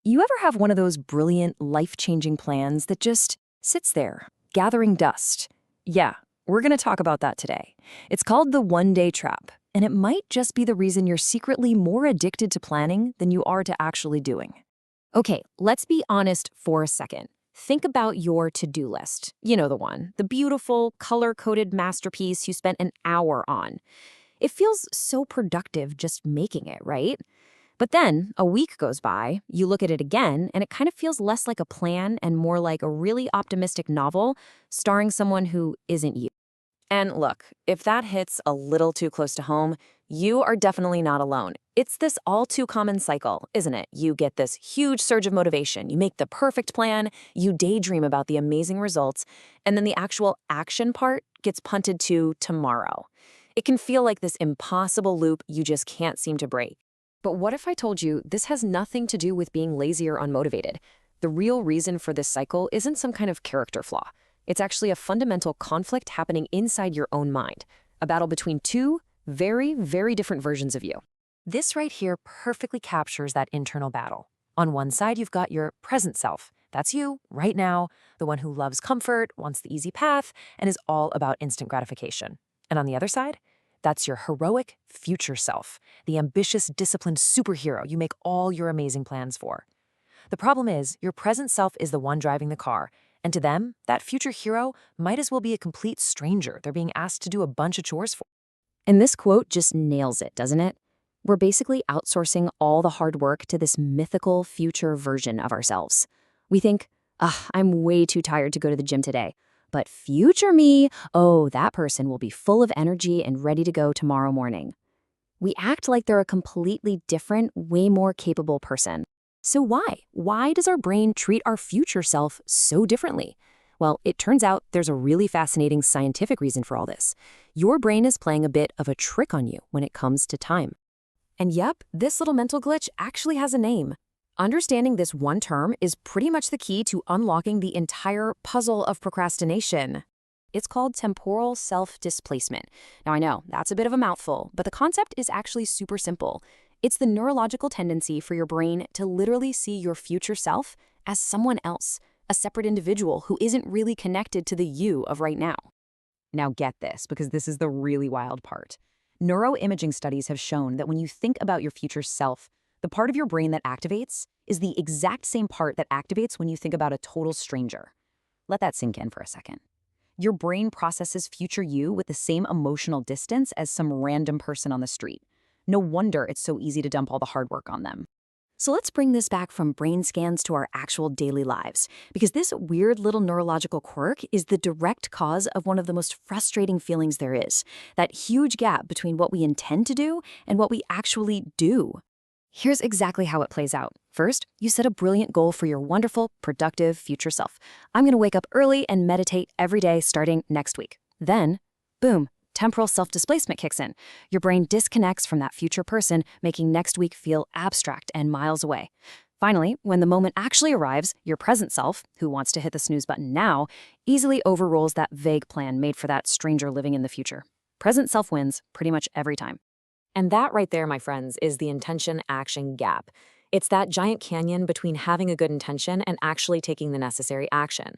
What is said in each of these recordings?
You ever have one of those brilliant, life-changing plans that just sits there, gathering dust? Yeah, we're going to talk about that today. It's called the one-day trap, and it might just be the reason you're secretly more addicted to planning than you are to actually doing. Okay, let's be honest for a second. Think about your to-do list. You know the one, the beautiful, color-coded masterpiece you spent an hour on. It feels so productive just making it, right? But then a week goes by, you look at it again, and it kind of feels less like a plan and more like a really optimistic novel starring someone who isn't you. And look, if that hits a little too close to home, you are definitely not alone. It's this all too common cycle, isn't it? You get this huge surge of motivation, you make the perfect plan, you daydream about the amazing results, and then the actual action part gets punted to tomorrow. It can feel like this impossible loop you just can't seem to break. But what if I told you this has nothing to do with being lazy or unmotivated? The real reason for this cycle isn't some kind of character flaw. It's actually a fundamental conflict happening inside your own mind, a battle between two very, very different versions of you. This right here perfectly captures that internal battle. On one side, you've got your present self. That's you, right now, the one who loves comfort, wants the easy path, and is all about instant gratification. And on the other side, that's your heroic future self, the ambitious, disciplined superhero you make all your amazing plans for. The problem is, your present self is the one driving the car, and to them, that future hero might as well be a complete stranger they're being asked to do a bunch of chores for. And this quote just nails it, doesn't it? We're basically outsourcing all the hard work to this mythical future version of ourselves. We think, I'm way too tired to go to the gym today. But future me, oh, that person will be full of energy and ready to go tomorrow morning. We act like they're a completely different, way more capable person. So why? Why does our brain treat our future self so differently? Well, it turns out there's a really fascinating scientific reason for all this. Your brain is playing a bit of a trick on you when it comes to time. And yep, this little mental glitch actually has a name. Understanding this one term is pretty much the key to unlocking the entire puzzle of procrastination. It's called temporal self-displacement. Now I know, that's a bit of a mouthful, but the concept is actually super simple. It's the neurological tendency for your brain to literally see your future self as someone else, a separate individual who isn't really connected to the you of right now. Now get this, because this is the really wild part. Neuroimaging studies have shown that when you think about your future self, the part of your brain that activates is the exact same part that activates when you think about a total stranger. Let that sink in for a second. Your brain processes future you with the same emotional distance as some random person on the street. No wonder it's so easy to dump all the hard work on them. So let's bring this back from brain scans to our actual daily lives, because this weird little neurological quirk is the direct cause of one of the most frustrating feelings there is, that huge gap between what we intend to do and what we actually do. Here's exactly how it plays out. First, you set a brilliant goal for your wonderful, productive future self. I'm going to wake up early and meditate every day starting next week. Then, boom, temporal self-displacement kicks in. Your brain disconnects from that future person, making next week feel abstract and miles away. Finally, when the moment actually arrives, your present self, who wants to hit the snooze button now, easily overrules that vague plan made for that stranger living in the future. Present self wins pretty much every time. And that right there, my friends, is the intention-action gap. It's that giant canyon between having a good intention and actually taking the necessary action.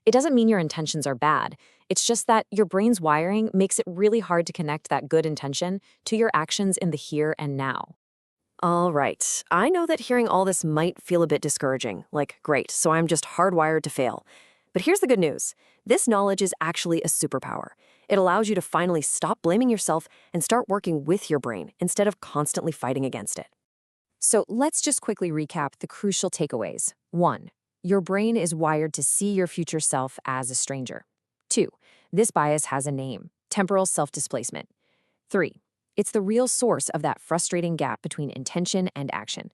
It doesn't mean your intentions are bad. It's just that your brain's wiring makes it really hard to connect that good intention to your actions in the here and now. All right, I know that hearing all this might feel a bit discouraging, like, great, so I'm just hardwired to fail. But here's the good news. This knowledge is actually a superpower. It allows you to finally stop blaming yourself and start working with your brain instead of constantly fighting against it. So let's just quickly recap the crucial takeaways. 1. Your brain is wired to see your future self as a stranger. 2. This bias has a name, temporal self-displacement. 3. It's the real source of that frustrating gap between intention and action.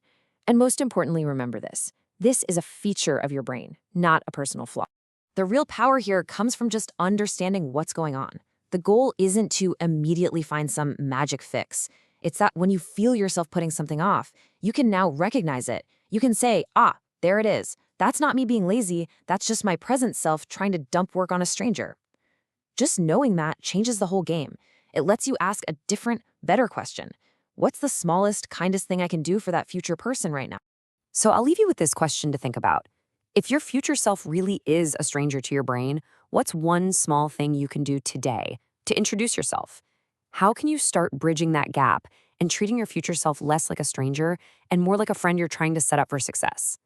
And most importantly, remember this. This is a feature of your brain, not a personal flaw. The real power here comes from just understanding what's going on. The goal isn't to immediately find some magic fix. It's that when you feel yourself putting something off, you can now recognize it. You can say, there it is. That's not me being lazy. That's just my present self trying to dump work on a stranger. Just knowing that changes the whole game. It lets you ask a different, better question. What's the smallest, kindest thing I can do for that future person right now? So I'll leave you with this question to think about. If your future self really is a stranger to your brain, what's one small thing you can do today to introduce yourself? How can you start bridging that gap and treating your future self less like a stranger and more like a friend you're trying to set up for success?